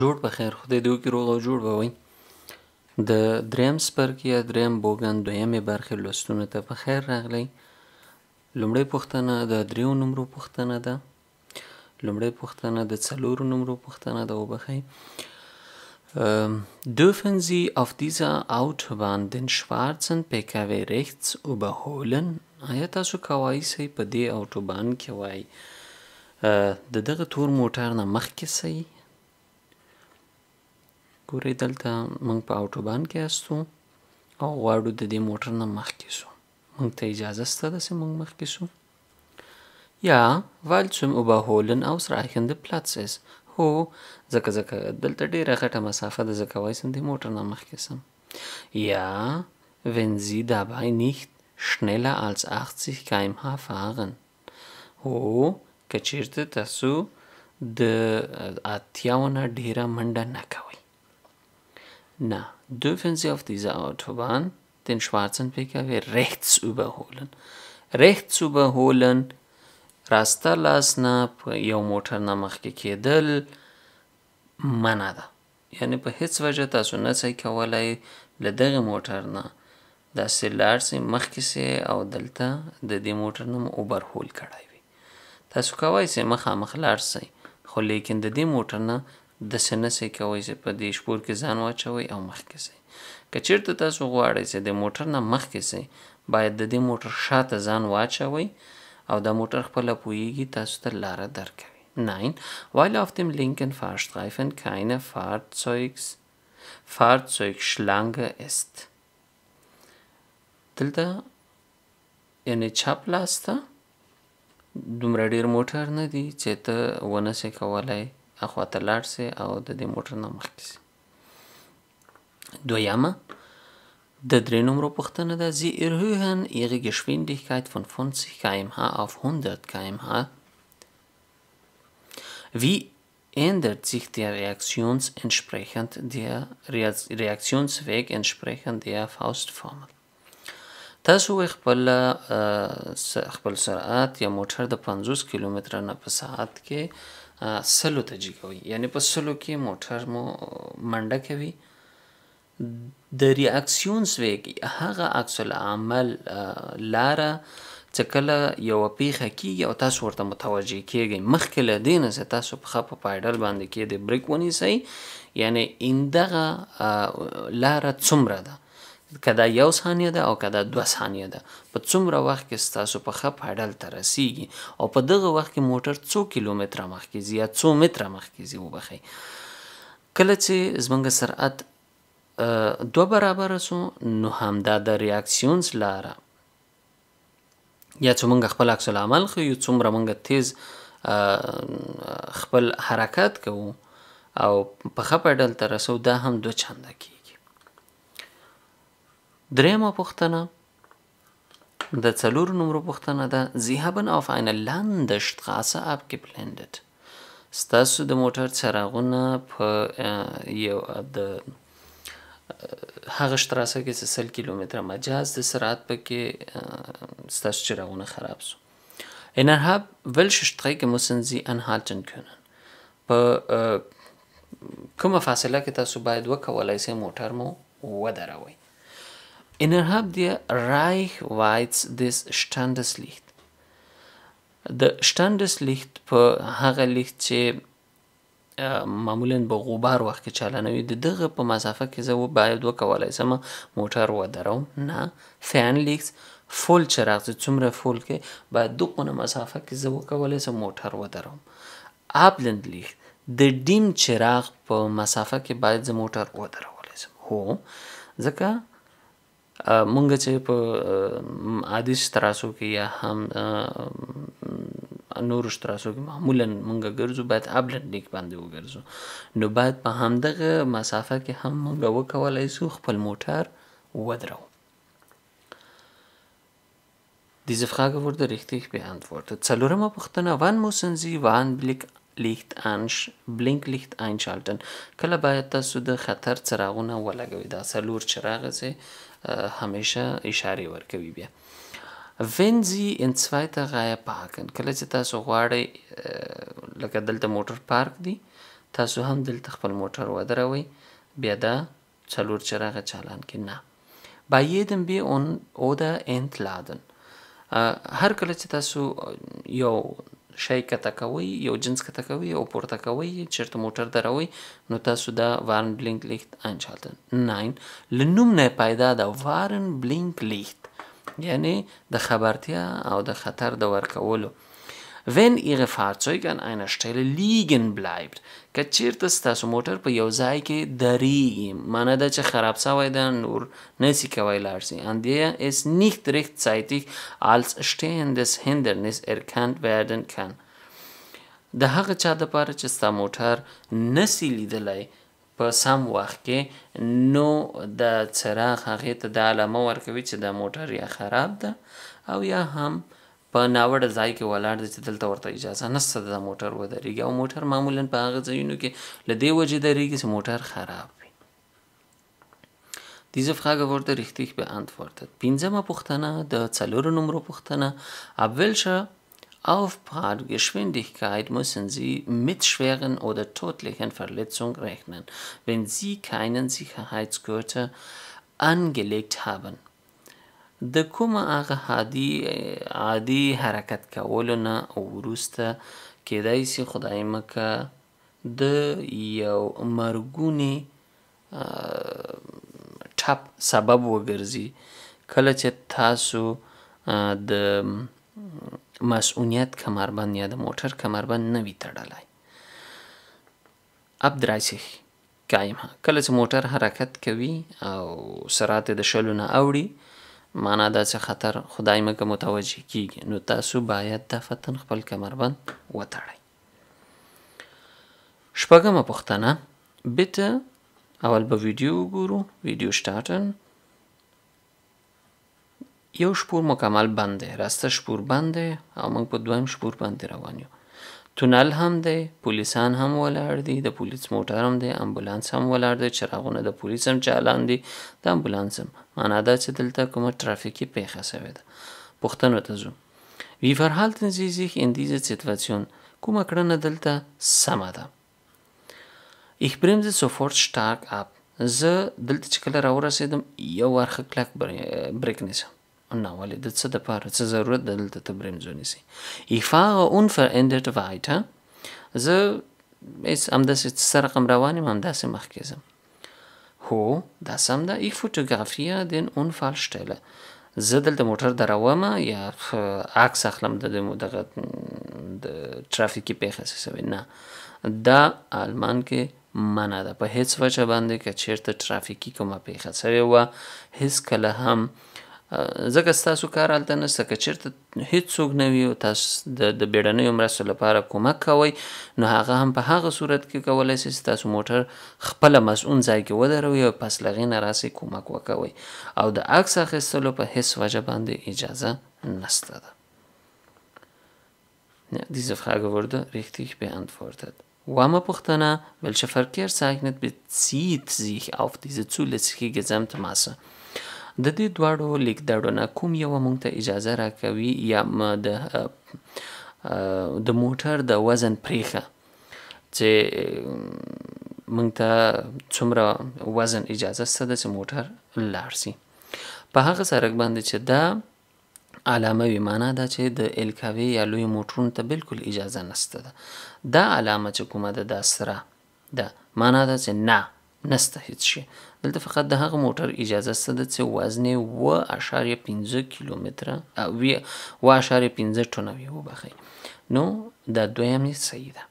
جوړ په خیر خدای دې وکړي روغ او جوړ به وئ. د دریم څپرکي یا دریم بوګن دویمې برخې لوستونو ته په خیر راغلی. لومړۍ پوښتنه د 3 نمرو پوښتنه ده. لومړۍ پوښتنه د 4 نمرو پوښتنه ده وبخئ. Dürfen Sie auf dieser Autobahn den schwarzen PKW rechts überholen? آیا تاسو کولی شئ په دې اوټوبان کې وای د دغه تور موټر نه مخکې شئ؟ ګورئ دلته موږ په اوټوبان کې یاستو او غواړو د دې موټر نه مخکې شو. موږ ته اجازه شته داسې موږ مخکې شو؟ Ja, weil zum Überholen ausreichende Platz ist. هو ځکه دلته ډېره غټه مسافه ده، زه کولی شم د موټر نه مخکې شم. Ja, wenn Sie dabei nicht schneller als 80 km/h fahren. هو که چیرته تاسو د 80 نه ډېره منډه نه کوئ. Na, dürfen Sie auf dieser Autobahn den schwarzen PKW rechts überholen. Rechts überholen راسته لاس نه په یو موټر نه مخکې کېدل منع ده، یعنی په هیڅ وجه تاسو نه شئ کولی له دغه موټر نه داسې لاړ شئ مخکې شئ او دلته د دې موټر نه مو اوبرهول کړی وي. تاسو کولی شئ مخامخ لاړ شئ، خو لیکن د دې موټر نه داسې نه شئ کولی چې په دې شپور کې ځان واچوئ او مخکې شئ. که چیرته تاسو غواړئ چې د موټر نه مخکې شئ، باید د دې موټر شاته ځان واچوئ او دا موټر خپله پوهیږي تاسو ته لاره درکوي. Nein, weil auf dem linken Fahrstreifen keine Fahrzeugschlange ist. دلته یعنی چپ لاس ته دومره ډېر موټر نه دي چې ته ونه شې کولی اخواته لاړ شې او د دې موټر نه مخکې شې. دویمه د 3 نمرو پوښتنه ده. Sie erhöhen ihre Geschwindigkeit von 50 km/h auf 100 km/h. Wie ändert sich der Reaktionsweg entsprechend der Faustformel? تاسو خپل سرعت یا موټر د 50 کیلومتر نه په ساعت کې 100 ته جګوئ، یعنی په 100 کې موټر مو منډه کوي. د ریاکسیونسویګ هغه عکس العمل لاره چې کله یوه پیښه کیږي او تاسو ورته متوجه کیږئ، مخکې له دې نه چې تاسو پښه په پایډل باندې کیږدئ بریک ونیسئ، یعنی دغه لاره څومره ده، که دا 1 ثانیه ده او که دا 2 ثانیه ده، په څومره وخت کې ستاسو پښه پایډل ته رسیږي او په دغه وخت کې موټر څو کیلومتره مخکې ځي یا څو متره مخکې ځي وبخئ. کله چې زموږ سرعت 2 برابره سو، نو همدا د ریاکسیونز لاره یا چې موږ خپل عکس العمل ښیو، څومره موږ تیز خپل حرکت کوو او پښه پایډل ته رسو، دا هم 2 چنده کیږي. دریمه پوښتنه د 4 نمرو پوښتنه ده. Sie haben auf einer Landstraße abgeblendet. ستاسو د موټر څراغونه په یو د هغه شتراسه کې 100 کیلومتره مجاز د سرعت پکې ستاسو څراغونه خراب سو. Innerhalb welcher Strecke müssen Sie anhalten können? په کومه فاصله کې تاسو باید وکولای شئ موټر مو ودروئ. Innerhalb der Reichweite des Standeslicht. د Standeslicht په هغه لیک چې معمولا به غبار وخت کې چالانوي، د دغه په مسافه کې زه باید وکولای شم موټر ودروم. نه، فینلیکس فول چراغ چې څومره فول کې باید دغه مسافه کې زه وکولای شم موټر ودروم. ابلندلیخت د ډیم چراغ په مسافه کې باید زه موټر ودرولی شم. هو ځکه مونږ چې په عادي شتراسو کې یا هم نورو شتراسو کې معمولا مونږ ګرځو، باید ابلند لیک باندې وګرځو، نو باید په همدغه مسافه کې هم مونږ وکولای شو خپل موټر ودرو. Diese Frage wurde richtig beantwortet. 4. پوښتنه. Wann müssen Sie Blinklicht einschalten? کله باید تاسو د خطر څراغونه ولګوئ؟ دا 4 چراغه چې همیشه اشاره ورکوي. بیا Wenn Sie in zweiter Reihe parken, کله چې تاسو غواړئ لکه دلته موټر پارک دی، تاسو هم دلته خپل موټر ودروئ، بیا دا 4 چراغه چالان کې نه. Bei jedem wir oder entladen. هر کله چې تاسو یو شی کته کوئ، یو جنس کته کوئ او پورته کوئ، چېرته موټر دروئ، نو تاسو دا وارن بلینک لیخت einschalten. Nein، له نوم نه پیدا ده وارن بلینک لیخت، یعنی د خبرتیا او د خطر د ورکولو. Wenn Ihre Fahrzeug an einer Stelle liegen bleibt، که چیرته ستاسو موټر په یو ځای کې درېږي، معنی ده چې خراب شوی ده، نور نسي کوی لاړ شي. an der es nicht rechtzeitig als stehendes Hindernis erkannt werden kann. د هغه چا دپاره چې ستا موټر نسي لیدلی په سم وخت کې، نو د څراغ هغې ته دا علامه ورکوي چې دا موټر یا خراب ده او یا هم په ناوړه ځای کې ولاړ دی چې دلته ورته اجازه نشته د موټر ودرېږي. او موټر معمولا په هغه ځایونو کې له دې وجې درېږي چې موټر خراب وي. Diese Frage wurde richtig beantwortet. 5. Påchtene, der 4 Nummer Påchtene. Ab welcher Aufprallgeschwindigkeit müssen Sie mit schweren oder tödlichen Verletzungen rechnen, wenn Sie keinen Sicherheitsgürtel angelegt haben؟ د کومه هغه عادي حرکت کولو نه وروسته کیدای شي خدای مکه د یو مرګوني ټپ سبب وګرځي کله چې تاسو د مسئولیت کمربند یا د موټر کمربند نه وي تړلی. Ab 30 km/h کله چې موټر حرکت کوي او سرعت د 20 نه اوړي، معنا دا چې خطر خدای مکه متوجه کیږي، نو تاسو باید دفعتاً خپل کمربند وتړئ. 6. پوښتنه. bitte اول به ویډیو وګورو. ویډیو starten. یو شپور مکمل بند دی، راسته شپور بند دی او موږ په دویم شپور باندې روان یو. تونل هم دی، پولیسان هم ولاړ دي، د پولیس موټر هم دی، امبولانس هم ولاړ دی، چراغونه د پولیس هم چالان دي، د امبولانس هم. معنا دا چې دلته کومه ترافیکي پیښه شوې ده. پوښتنو ته ځو. Wie verhalten Sie sich in dieser Situation؟ کومه کړنه دلته سمه ده؟ Ich bremse sofort stark ab. زه دلته چې کله راورسېدم یو ورخه کلک بریک نیسم. نه ولې د څه دپاره څه ضرورت ده دلته ته برمز ونیسئ. Ich fahre unverändert weiter. زه همداسې څه رقم روان یم همداسې مخکې ځم. هو دا سم ده. Ich fotografiere den Unfallstelle. زه دلته موټر دروم یا عکس اخلم د ترافیکي پیښه څه شوې. نه، دا آلمان کې منع ده په هیڅ وجه باندې که چیرته ترافیکي کومه پیښه شوې وه هیڅ کله هم ځکه ستاسو کار هلته نشته. که چیرته هیڅوک نه وي او تاسو د بیړنیو مرستو لپاره کومک کوئ، نو هغه هم په هغه صورت کې کولی شئ چې تاسو موټر خپله مسؤون ځای کې ودروئ او پس له هغې نه راسئ کومک وکوئ. او د عکس اخیستلو په هیڅ وجه باندې اجازه نشته ده. Ja, diese Frage wurde richtig beantwortet. Warme Påchtene. Welche Verkehrszeichen bezieht sich auf diese zulässige Gesamtmasse؟ د دې دواړو لیکدړو نه کوم یوه موږ ته اجازه راکوي یا د موټر د وزن پریښه چې موږ ته څومره وزن اجازه شته ده چې موټر لاړ شي. په هغه سړک باندې چې دا علامه وي، معنا دا چې د الکاوي یا لویو موټرونو ته بالکل اجازه نشته ده. دا علامه چې کومه ده دا سره ده، معنا دا چې نه نشته هیڅ شی. دلته فقط د هغه موټر اجازه شته ده چې وزن یې 2.5 کیلومتره 2.5 ټنه وي وبخئ. نو دا دویم یې صحیح ده.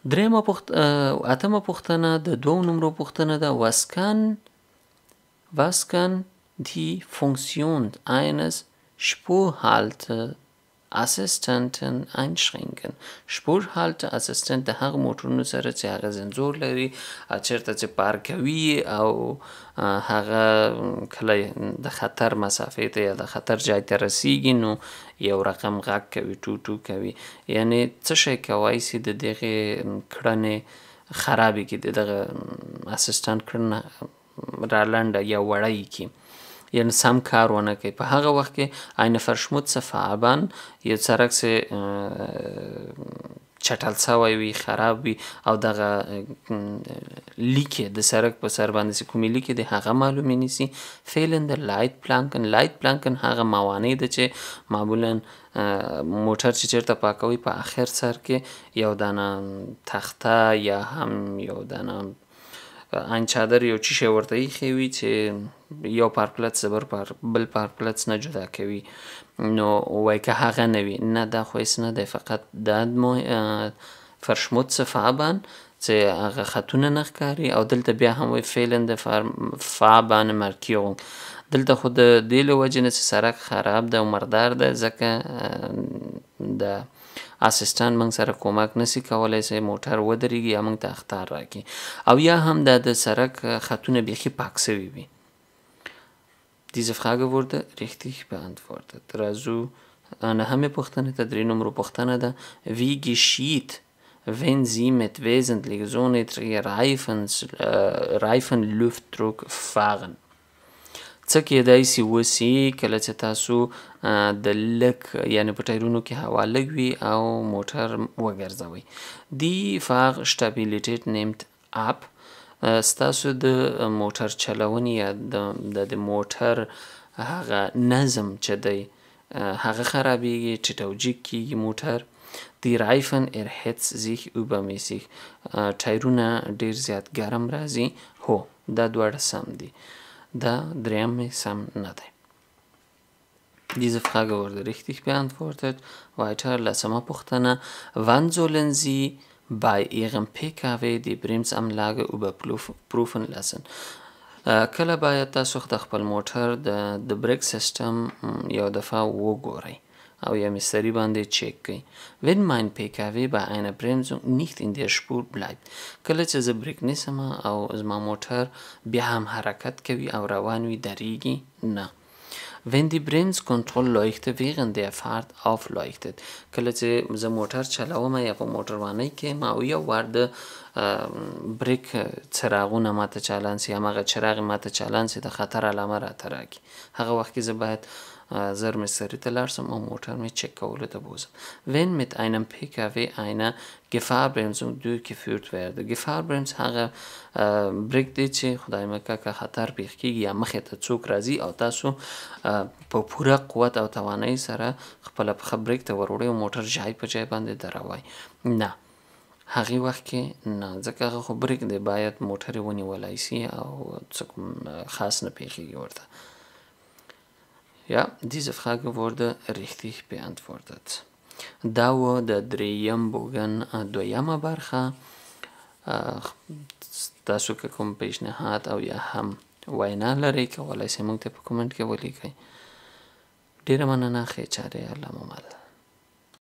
8. پوښتنه د 2 نمرو پوښتنه ده. Was kann die Funktion eines Spurhalteassistenten einschränken؟ Spurhalteassistent د هغه موټرونو سره چې هغه سنسور لري، چېرته چې پارک کوي او هغه کله د خطر مسافې ته یا د خطر ځای ته رسیږي نو یو رقم غږ کوي، ټو کوي. یعنی څه شی کوی چې د دغې کړنې خرابې کړي، د دغه اسسټنټ کړنه رالنډه یا وړی کړي، یعنی سم کار ونه کوي. په هغه وخت کې eine verschmutzte Fahrbahn یو سړک چټل سوی وي، خراب وي او دغه لیکې د سرک په سر باندې چې کومې لیکې دي هغه معلومې نیسي. فیلن د لایت پلانکن، لایت پلانکن هغه موانع ده چې معمولا موټر چې چېرته پاکوي په آخر سر کې یو دانه تخته یا هم یو دانه ان چادر یو چی شی ورته ایښی وي چې یو پارپلت بل پارپلت نه جدا کوي. نو وایي که هغه نه وي، نه دا خو هېڅ نه دی، فقط دا فرشموتسه فعبان چې هغه خطونه نه ښکاري. او دلته بیا هم وایي فعلن د فعبان مرکیغون، دلته خو د دې له وجې نه چې سرک خراب ده او مردار ده ځکه د اسسټنټ موږ سره کومک نسی کولی چې موټر ودرېږي یا موږ ته اخطار راکړي، او یا هم د سرک خطونه بیخي پاک سوي وي. Diese Frage wurde richtig beantwortet. Also eine Påstående 3 numero påstående ده. Wie geschieht, wenn Sie mit wesentlich so niedriger Reifenluftdruck fahren? څه کېدای سي وسي کله چې تاسو د لږ یعنې په ټایرونو کې هوا لږ وي او موټر وګرځوئ. Die Fahrstabilität nimmt ab. ستاسو د موټر چلونې یا د موټر هغه نظم چې دی هغه خرابېږي، ټیټ او جګ کېږي موټر. Die Reifen erhitzt sich übermäßig. ټایرونه ډېر زیات ګرم راځي. هو دا دواړه سم دي، دا دریم سم نه دی. Diese Frage wurde richtig beantwortet. Weiter, لسمه پوښتنه. Wann sollen Sie bei Ihrem PKW die Bremsanlage überprüfen lassen? کله باید تاسو د خپل موټر د بریک سیستم یو دفعه وګورئ او یا مستری باندې چیک کړئ. Wenn mein PKW bei einer Bremsung nicht in der Spur bleibt. کله چې زه بریک نیسم او زما موټر بیا هم حرکت کوي او روان وي، درېږي نه. Wenn die Bremskontrollleuchte während der Fahrt aufleuchtet. کله چې زه موټر چلوم یا په موټروانۍ کې یم او یو وار د بریک څراغونه ماته چالان سي، هماغه چراغ ماته چالان سي، د خطر علامه راته راکړي، هغه وخت کې زه باید زر مستری ته لاړ شم او موټر مې چک کولو ته بوزم. Wenn mit einem PKW eine Gefahrbremsung durchgeführt werde. Gefahrbremse هغه بریک دی چې خدای مکړه که خطر پیښ کېږي یا مخې ته څوک راځي او تاسو په پوره قوت او توانایي سره خپله پښه بریک ته ور وړئ او موټر ځای په ځای باندې دروئ. نه، هغې وخت کې نه، ځکه هغه خو بریک دی، باید موټر یې ونیولی سي او څه کوم خاص نه پیښیږي ورته. Ja, diese Frage wurde richtig beantwortet. دا و د دریم بوګن دویمه برخه. تاسو که کوم پیشنهاد او یا هم وینا لرئ کولی سئ موږ ته په کومنټ کې ولیکئ. ډېره مننه، ښې چارې، الله مو مل.